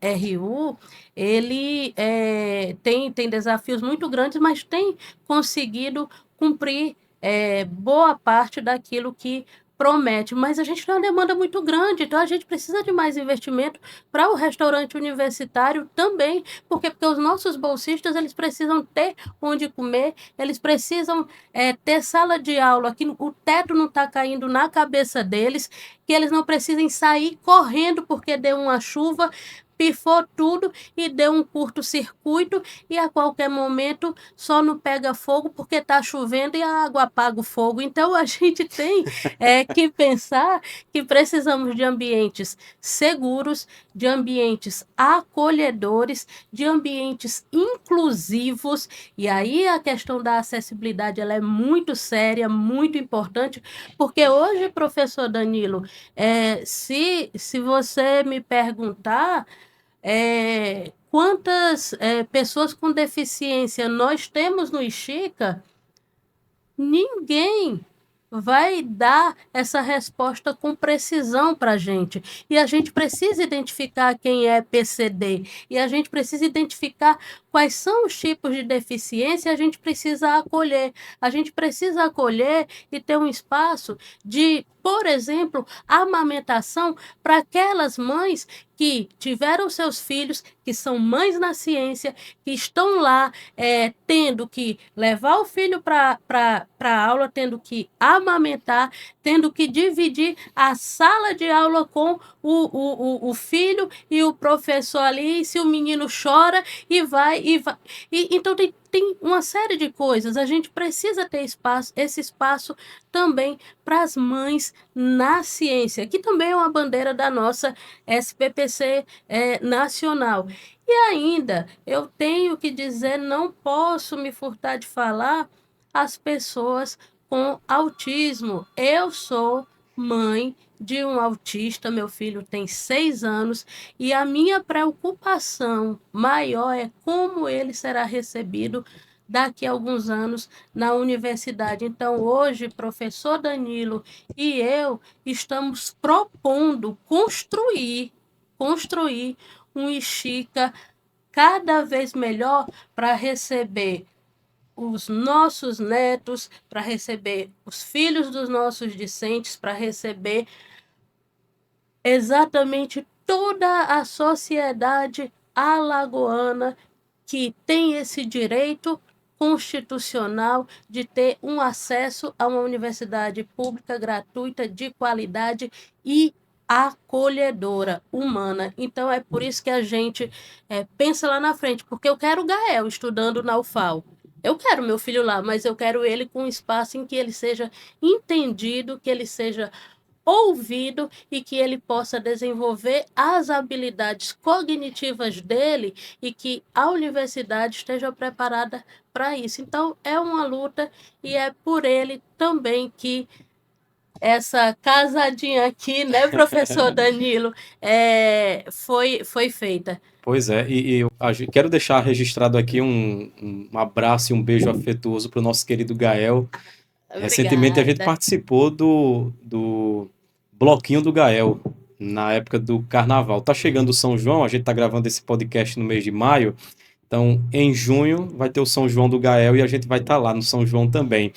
RU, ele tem desafios muito grandes, mas tem conseguido cumprir boa parte daquilo que promete, mas a gente tem uma demanda muito grande, então a gente precisa de mais investimento para o restaurante universitário também, porque os nossos bolsistas, eles precisam ter onde comer, eles precisam ter sala de aula, que o teto não está caindo na cabeça deles, que eles não precisem sair correndo porque deu uma chuva, pifou tudo e deu um curto-circuito e a qualquer momento só não pega fogo porque está chovendo e a água apaga o fogo. Então a gente tem que pensar que precisamos de ambientes seguros, de ambientes acolhedores, de ambientes inclusivos, e aí a questão da acessibilidade ela é muito séria, muito importante, porque hoje, professor Danilo, se você me perguntar quantas pessoas com deficiência nós temos no IXICA, ninguém vai dar essa resposta com precisão para a gente. E a gente precisa identificar quem é PCD. E a gente precisa identificar quais são os tipos de deficiência e a gente precisa acolher. A gente precisa acolher e ter um espaço de, por exemplo, amamentação para aquelas mães que tiveram seus filhos, que são mães na ciência, que estão lá tendo que levar o filho para a aula, tendo que amamentar, tendo que dividir a sala de aula com o filho e o professor ali, e se o menino chora e vai. Então tem uma série de coisas. A gente precisa ter esse espaço também para as mães na ciência, que também é uma bandeira da nossa SPPC nacional. E ainda, eu tenho que dizer, não posso me furtar de falar, as pessoas com autismo. Eu sou mãe de um autista, meu filho tem 6 anos, e a minha preocupação maior é como ele será recebido daqui a alguns anos na universidade. Então, hoje, professor Danilo e eu estamos propondo construir um IXICA cada vez melhor para receber os nossos netos, para receber os filhos dos nossos discentes, para receber exatamente toda a sociedade alagoana que tem esse direito constitucional de ter um acesso a uma universidade pública, gratuita, de qualidade e acolhedora, humana. Então, é por isso que a gente pensa lá na frente, porque eu quero o Gael estudando na UFAL. Eu quero meu filho lá, mas eu quero ele com um espaço em que ele seja entendido, que ele seja ouvido e que ele possa desenvolver as habilidades cognitivas dele e que a universidade esteja preparada para isso. Então, é uma luta e é por ele também que essa casadinha aqui, né, professor Danilo, foi feita. Pois é, e eu quero deixar registrado aqui um abraço e um beijo afetuoso para o nosso querido Gael. Obrigada. Recentemente a gente participou do Bloquinho do Gael, na época do carnaval. Tá chegando o São João, a gente tá gravando esse podcast no mês de maio, então em junho vai ter o São João do Gael e a gente vai estar lá no São João também.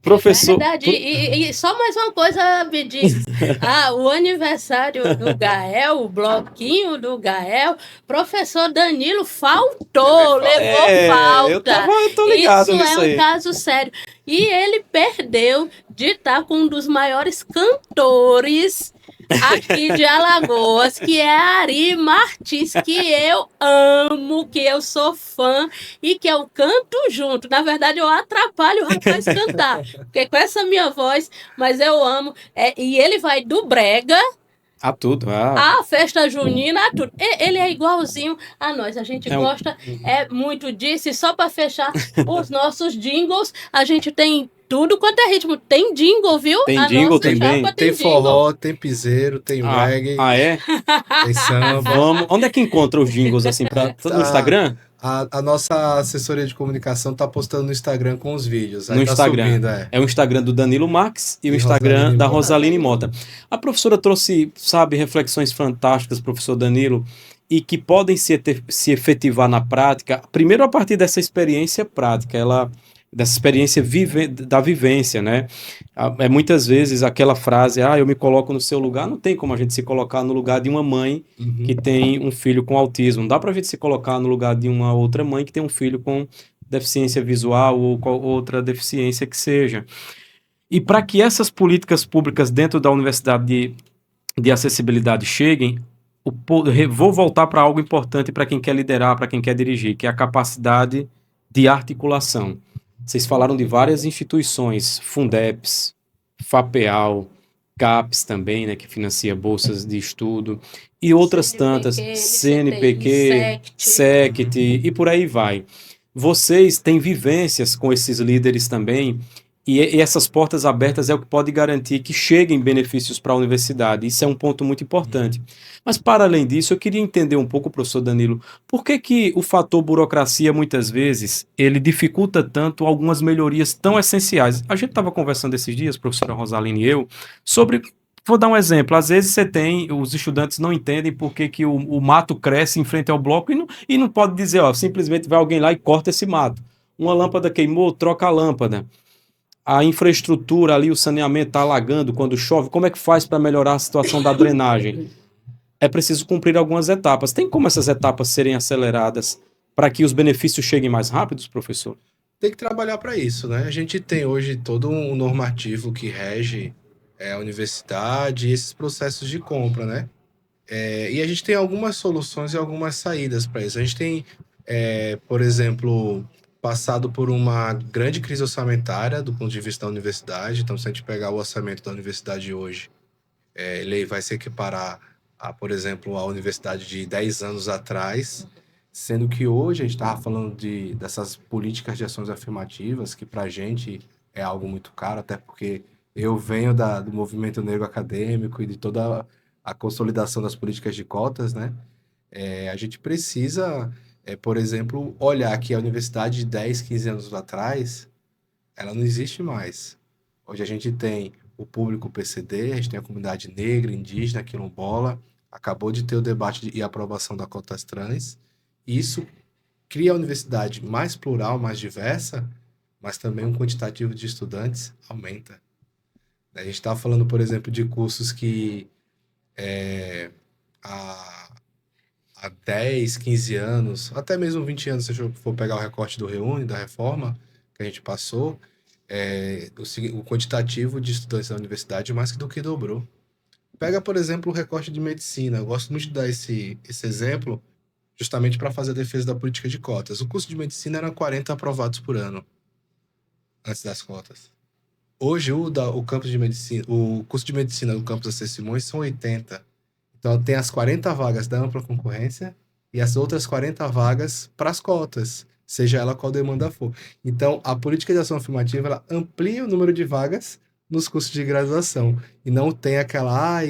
Professor, Verdade. E só mais uma coisa me diz. O aniversário do Gael, o bloquinho do Gael, professor Danilo faltou, levou falta. eu tô ligado Isso nisso é um aí. caso sério. E ele perdeu de estar com um dos maiores cantores aqui de Alagoas, que é Ari Martins, que eu amo, que eu sou fã e que eu canto junto. Na verdade, eu atrapalho o rapaz cantar, porque com essa minha voz, mas eu amo. E ele vai do brega Tudo. à festa junina, a tudo. Ele é igualzinho a nós. A gente É um- gosta muito disso. E só para fechar os nossos jingles, a gente tem tudo quanto é ritmo. Tem jingle, viu? Tem A jingle nossa também? japa Tem jingle. forró, tem piseiro, tem reggae, É? tem samba. Vamos. Onde é que encontra os jingles assim? No Instagram? A nossa assessoria de comunicação tá postando no Instagram com os vídeos. Aí No tá Instagram. subindo, É o Instagram do Danilo Max e o E Instagram Rosaline da Mota. Rosaline Mota. A professora trouxe, sabe, reflexões fantásticas, professor Danilo, e que podem se efetivar na prática, primeiro a partir dessa experiência prática, dessa experiência da vivência, né? É muitas vezes aquela frase, eu me coloco no seu lugar, não tem como a gente se colocar no lugar de uma mãe que tem um filho com autismo, não dá pra gente se colocar no lugar de uma outra mãe que tem um filho com deficiência visual ou qual outra deficiência que seja. E para que essas políticas públicas dentro da universidade de acessibilidade cheguem, vou voltar para algo importante para quem quer liderar, para quem quer dirigir, que é a capacidade de articulação. Vocês falaram de várias instituições, Fundeps, FAPEAL, CAPES também, né, que financia bolsas de estudo, e outras tantas, CNPq, SECT, e por aí vai. Vocês têm vivências com esses líderes também, e essas portas abertas é o que pode garantir que cheguem benefícios para a universidade. Isso é um ponto muito importante. Mas, para além disso, eu queria entender um pouco, professor Danilo, por que o fator burocracia, muitas vezes, ele dificulta tanto algumas melhorias tão essenciais? A gente estava conversando esses dias, professora Rosaline e eu, sobre... Vou dar um exemplo. Às vezes os estudantes não entendem por que o mato cresce em frente ao bloco e não pode dizer, simplesmente vai alguém lá e corta esse mato. Uma lâmpada queimou, troca a lâmpada. A infraestrutura ali, o saneamento está alagando quando chove, como é que faz para melhorar a situação da drenagem? É preciso cumprir algumas etapas. Tem como essas etapas serem aceleradas para que os benefícios cheguem mais rápidos, professor? Tem que trabalhar para isso, né? A gente tem hoje todo um normativo que rege a universidade e esses processos de compra, né? E a gente tem algumas soluções e algumas saídas para isso. A gente tem, por exemplo, passado por uma grande crise orçamentária do ponto de vista da universidade. Então, se a gente pegar o orçamento da universidade hoje, ele vai se equiparar a, por exemplo, a universidade de 10 anos atrás, sendo que hoje a gente estava falando dessas políticas de ações afirmativas, que para a gente é algo muito caro, até porque eu venho do movimento negro acadêmico e de toda a consolidação das políticas de cotas, né? A gente precisa... por exemplo, olhar que a universidade de 10, 15 anos atrás, ela não existe mais. Hoje a gente tem o público PCD, a gente tem a comunidade negra, indígena, quilombola, acabou de ter o debate e aprovação da cotas trans, e isso cria a universidade mais plural, mais diversa, mas também um quantitativo de estudantes aumenta. A gente está falando, por exemplo, de cursos que há 10, 15 anos, até mesmo 20 anos, se eu for pegar o recorte do Reúne, da reforma que a gente passou, o quantitativo de estudantes da universidade mais do que dobrou. Pega, por exemplo, o recorte de medicina. Eu gosto muito de dar esse exemplo justamente para fazer a defesa da política de cotas. O curso de medicina era 40 aprovados por ano antes das cotas. Hoje, o campus de medicina, o curso de medicina do campus da C. Simões são 80. Então, tem as 40 vagas da ampla concorrência e as outras 40 vagas para as cotas, seja ela qual demanda for. Então, a política de ação afirmativa, ela amplia o número de vagas nos cursos de graduação. E não tem aquela,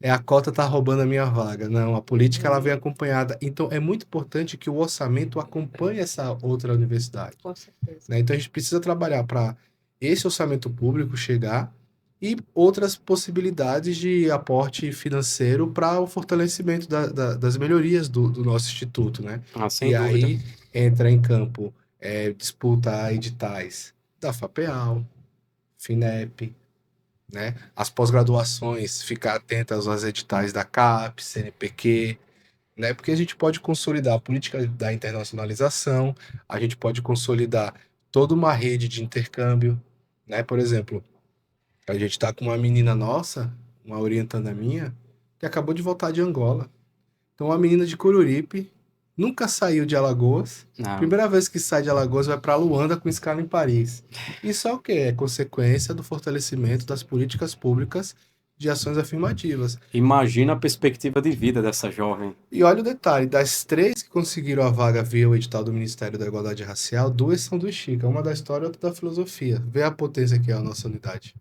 a cota está roubando a minha vaga. Não, a política ela vem acompanhada. Então, é muito importante que o orçamento acompanhe essa outra universidade. Com certeza. Né? Então, a gente precisa trabalhar para esse orçamento público chegar e outras possibilidades de aporte financeiro para o fortalecimento das melhorias do nosso instituto, né? Ah, sem E dúvida. aí entra em campo disputa editais da FAPEAL, FINEP, né? As pós-graduações, ficar atentas aos editais da CAPES, CNPq, né? Porque a gente pode consolidar a política da internacionalização, a gente pode consolidar toda uma rede de intercâmbio, né? Por exemplo, a gente está com uma menina nossa, uma orientanda minha, que acabou de voltar de Angola. Então, uma menina de Coruripe, nunca saiu de Alagoas. Não. Primeira vez que sai de Alagoas vai para Luanda com escala em Paris. Isso é o quê? É consequência do fortalecimento das políticas públicas de ações afirmativas. Imagina a perspectiva de vida dessa jovem. E olha o detalhe, das 3 que conseguiram a vaga via o edital do Ministério da Igualdade Racial, 2 são do Chica, uma da história e outra da filosofia. Vê a potência que é a nossa unidade.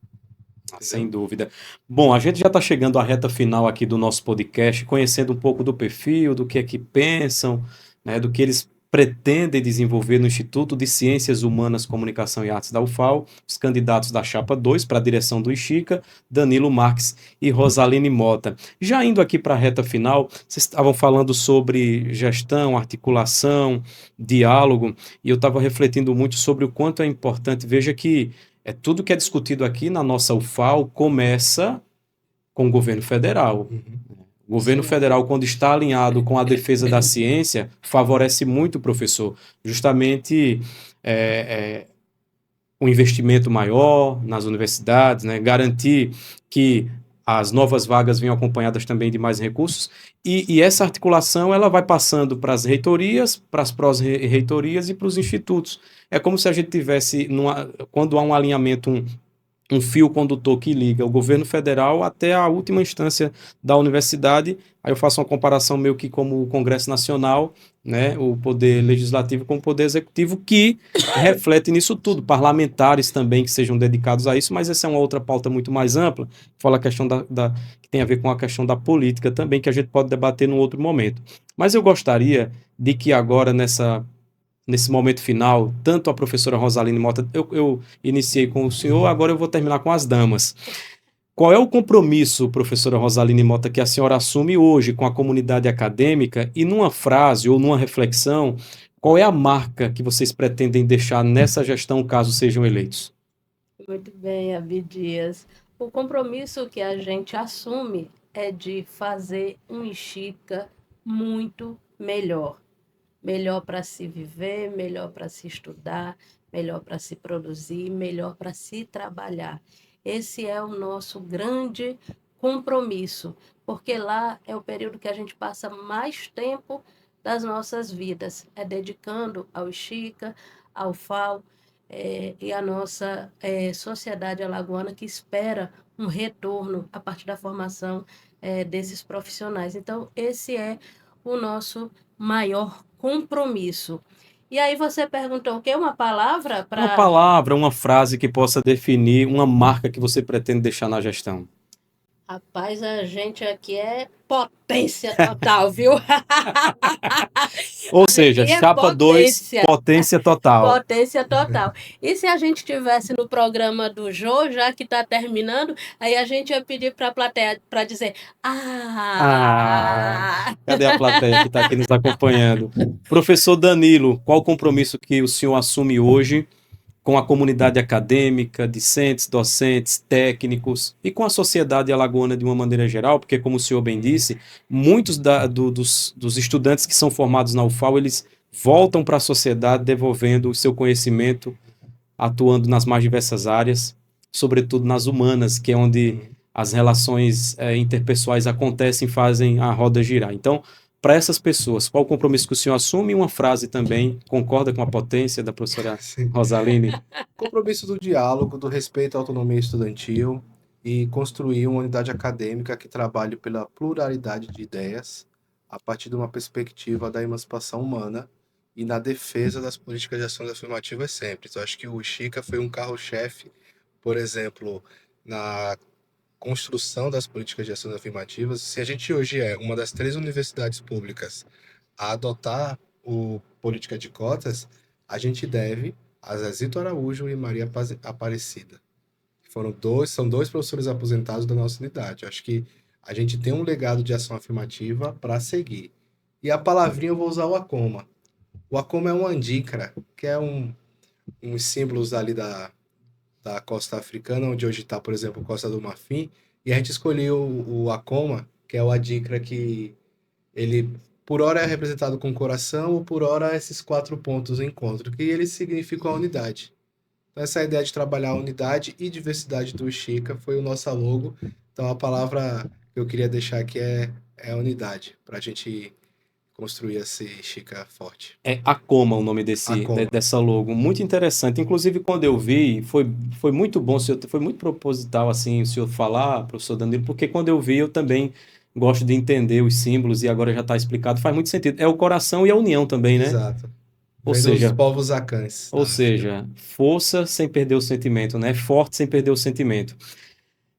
Sem Entendeu? dúvida. Bom, a gente já está chegando à reta final aqui do nosso podcast, conhecendo um pouco do perfil, do que é que pensam, né, do que eles pretendem desenvolver no Instituto de Ciências Humanas, Comunicação e Artes da UFAL, os candidatos da Chapa 2 para a direção do IXICA, Danilo Marques e Rosaline Mota. Já indo aqui para a reta final, vocês estavam falando sobre gestão, articulação, diálogo, e eu estava refletindo muito sobre o quanto é importante. Veja que tudo que é discutido aqui na nossa UFAL começa com o governo federal. Uhum. O governo Sim. federal, quando está alinhado com a defesa da ciência, favorece muito o professor. Justamente um investimento maior nas universidades, né? Garantir que as novas vagas venham acompanhadas também de mais recursos, e essa articulação ela vai passando para as reitorias, para as pró-reitorias e para os institutos. É como se a gente tivesse, quando há um alinhamento, um fio condutor que liga o governo federal até a última instância da universidade. Aí eu faço uma comparação meio que como o Congresso Nacional, né, o poder legislativo com o poder executivo, que reflete nisso tudo, parlamentares também que sejam dedicados a isso, mas essa é uma outra pauta muito mais ampla, fala a questão que tem a ver com a questão da política também, que a gente pode debater num outro momento. Mas eu gostaria de que agora, nesse momento final, tanto a professora Rosaline Mota, eu iniciei com o senhor, agora eu vou terminar com as damas. Qual é o compromisso, professora Rosaline Mota, que a senhora assume hoje com a comunidade acadêmica e numa frase ou numa reflexão, qual é a marca que vocês pretendem deixar nessa gestão caso sejam eleitos? Muito bem, Abdias. O compromisso que a gente assume é de fazer um IXICA muito melhor. Melhor para se viver, melhor para se estudar, melhor para se produzir, melhor para se trabalhar. Esse é o nosso grande compromisso, porque lá é o período que a gente passa mais tempo das nossas vidas, dedicando ao IXICA, ao FAO, e a nossa sociedade alagoana que espera um retorno a partir da formação desses profissionais. Então, esse é o nosso maior compromisso. E aí você perguntou o quê? Uma palavra Uma para... palavra, uma frase que possa definir uma marca que você pretende deixar na gestão. Rapaz, a gente aqui é potência total, viu? Ou seja, Aqui é chapa 2, potência. potência total. Potência total. E se a gente tivesse no programa do Jô, já que está terminando, aí a gente ia pedir para a plateia para dizer: Ah! Cadê a plateia que está aqui nos acompanhando? Professor Danilo, qual o compromisso que o senhor assume hoje com a comunidade acadêmica, discentes, docentes, técnicos e com a sociedade alagoana de uma maneira geral? Porque, como o senhor bem disse, muitos dos estudantes que são formados na UFAL, eles voltam para a sociedade devolvendo o seu conhecimento, atuando nas mais diversas áreas, sobretudo nas humanas, que é onde as relações interpessoais acontecem e fazem a roda girar. Então, para essas pessoas, qual o compromisso que o senhor assume? E uma frase também, concorda com a potência da professora Rosaline? Compromisso do diálogo, do respeito à autonomia estudantil e construir uma unidade acadêmica que trabalhe pela pluralidade de ideias a partir de uma perspectiva da emancipação humana e na defesa das políticas de ações afirmativas sempre. Então, acho que o IXICA foi um carro-chefe, por exemplo, na construção das políticas de ações afirmativas. Se a gente hoje é uma das 3 universidades públicas a adotar o política de cotas, a gente deve a Zezito Araújo e Maria Aparecida. São dois professores aposentados da nossa unidade. Acho que a gente tem um legado de ação afirmativa para seguir. E a palavrinha eu vou usar o Acoma. O Acoma é um andícara, que é uns símbolos ali da costa africana, onde hoje está, por exemplo, Costa do Marfim, e a gente escolheu o Acoma, que é o andícara que ele, por hora, é representado com o coração, ou por hora, esses 4 pontos em encontro, que eles significam a unidade. Então, essa ideia de trabalhar a unidade e diversidade do Xica foi o nosso logo. Então, a palavra que eu queria deixar aqui é unidade, para a gente construir esse Xica forte. É Acoma o nome Acoma. dessa logo. Muito interessante. Inclusive, quando eu vi, foi muito bom, foi muito proposital assim, o senhor falar, professor Danilo, porque quando eu vi, eu também gosto de entender os símbolos e agora já está explicado, faz muito sentido. É o coração e a união também, né? Exato. Ou Vem seja, dos povos acães. ou seja, força sem perder o sentimento, né? Forte sem perder o sentimento.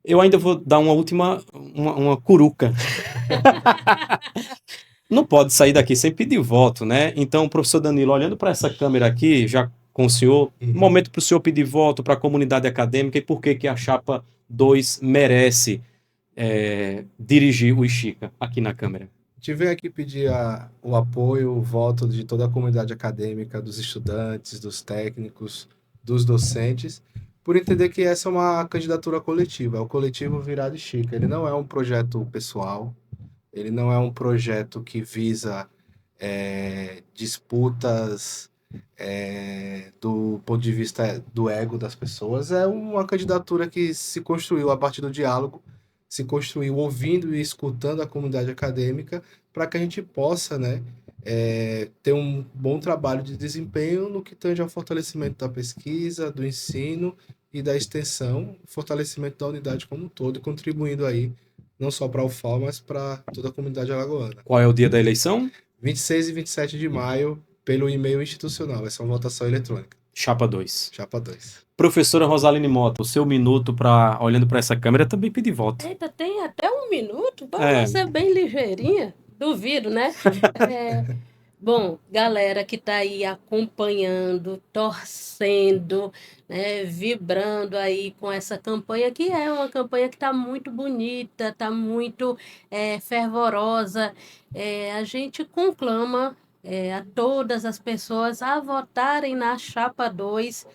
Eu ainda vou dar uma última, uma curuca. Não pode sair daqui sem pedir voto, né? Então, professor Danilo, olhando para essa câmera aqui, já com o senhor, momento para o senhor pedir voto para a comunidade acadêmica e por que que a Chapa 2 merece dirigir o Xica aqui na Câmara. A gente veio aqui pedir o apoio, o voto de toda a comunidade acadêmica, dos estudantes, dos técnicos, dos docentes, por entender que essa é uma candidatura coletiva, é o coletivo Virado Xica. Ele não é um projeto pessoal, ele não é um projeto que visa disputas do ponto de vista do ego das pessoas, é uma candidatura que se construiu a partir do diálogo, se construiu ouvindo e escutando a comunidade acadêmica para que a gente possa, né, ter um bom trabalho de desempenho no que tange ao fortalecimento da pesquisa, do ensino e da extensão, fortalecimento da unidade como um todo, contribuindo aí não só para a UFAL, mas para toda a comunidade alagoana. Qual é o dia da eleição? 26 e 27 de maio, pelo e-mail institucional. Essa é uma votação eletrônica. Chapa 2. Chapa 2. Professora Rosaline Mota, o seu minuto para olhando para essa câmera também pedir voto. Eita, tem até 1 minuto? Vai ser bem ligeirinha. Duvido, né? Bom, galera que está aí acompanhando, torcendo, né, vibrando aí com essa campanha, que é uma campanha que está muito bonita, está muito fervorosa. A gente conclama a todas as pessoas a votarem na Chapa 2,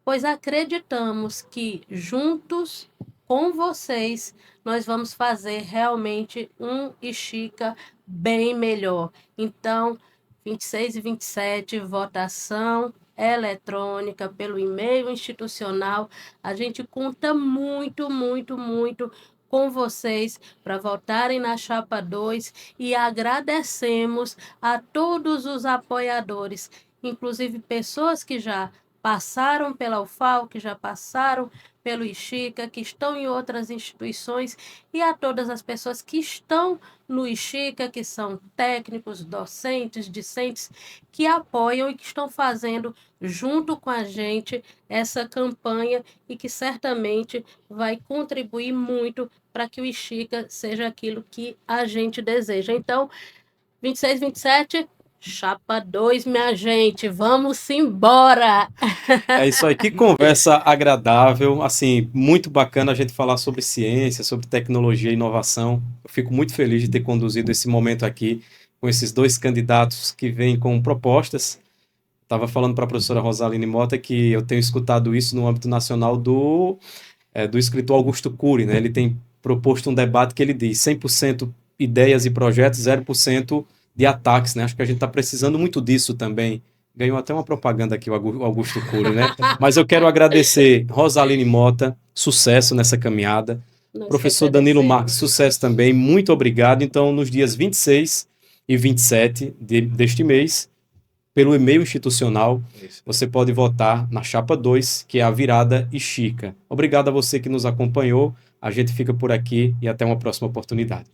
pois acreditamos que juntos com vocês nós vamos fazer realmente um Xica bem melhor. Então, 26 e 27, votação eletrônica pelo e-mail institucional. A gente conta muito, muito, muito com vocês para votarem na Chapa 2 e agradecemos a todos os apoiadores, inclusive pessoas que já passaram pela UFAL, que já passaram pelo Xica, que estão em outras instituições, e a todas as pessoas que estão no Xica, que são técnicos, docentes, discentes, que apoiam e que estão fazendo junto com a gente essa campanha e que certamente vai contribuir muito para que o Xica seja aquilo que a gente deseja. Então, 26, 27... Chapa 2, minha gente, vamos embora! É isso aí, que conversa agradável, assim, muito bacana a gente falar sobre ciência, sobre tecnologia e inovação. Eu fico muito feliz de ter conduzido esse momento aqui com esses 2 candidatos que vêm com propostas. Estava falando para a professora Rosaline Mota que eu tenho escutado isso no âmbito nacional do escritor Augusto Cury, né? Ele tem proposto um debate que ele diz 100% ideias e projetos, 0% de ataques, né? Acho que a gente está precisando muito disso também. Ganhou até uma propaganda aqui o Augusto Cury, né? Mas eu quero agradecer Rosaline Mota, sucesso nessa caminhada. Professor Danilo Marques, sucesso também, muito obrigado. Então, nos dias 26 e 27 deste mês, pelo e-mail institucional, você pode votar na Chapa 2, que é a Virada Xica. Obrigado a você que nos acompanhou. A gente fica por aqui e até uma próxima oportunidade.